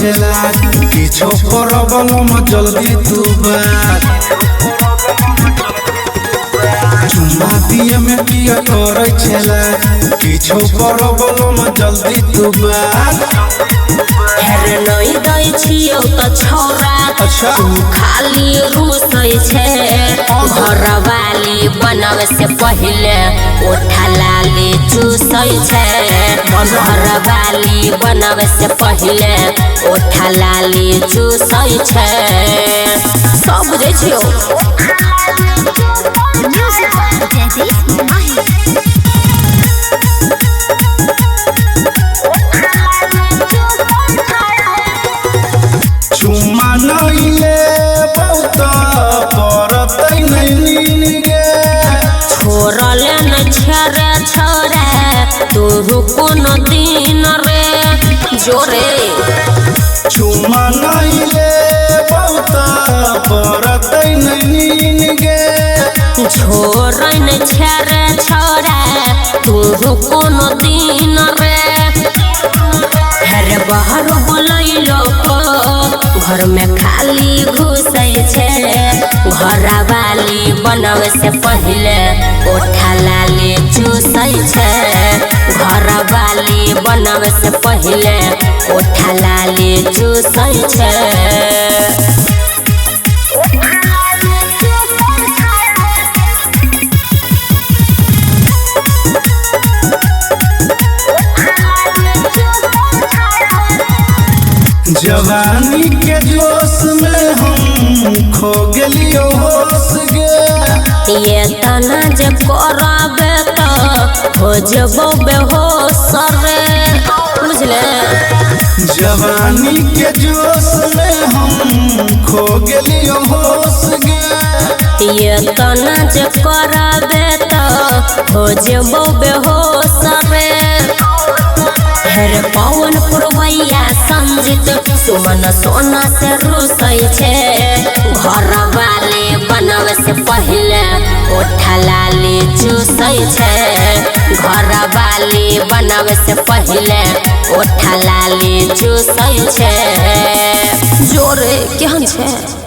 छेला किछो प्रॉब्लम जल्दी तू बात चुम्मा दिए में किया करे छेला किछो प्रॉब्लम जल्दी तू बात हेरे नहीं दै छियौ त छौरा अच्छा तू खाली रुसै छे घरवाली बनवे से पहिले ओठा लाली चूसै छे घरवाली बनवे से पहिले ओठा लाली चूसै छे सब बुझै छियौ। चुम्मा नहीं ले बहुत परतै नहीं नीन गे छोड़ले न छरे छोरे तू कोनो दिन रे जोरे चुम्मा नहीं ले बहुत परतै नहीं नीन गे छोड़ न छरे छोरे तू कोनो दिन रे हेरे बाहर बोलैलो घर में खाली घुसै छे घरवाली बनवे से पहिले ओठा लाली चूसै छे घरवाली बनवे से पहिले ओठा लाली चूसै छे। जवानी के जोश में हम खो गेलियो होश गे ये तना जे करबे तो हो जबो बेहोश रे बुझले जवानी के जोश में हम खो गेलियो होश गे ये तना जे करबे तो हो जबो बेहोश रे हेरे पवन पुरवैया संजित सुमन सोना से रुसै छे घरवाली बनवे से पहिले ओठा लाली चूसै छे घरवाली बनवे से पहिले ओठा लाली चूसै छे जोरे केहन छे।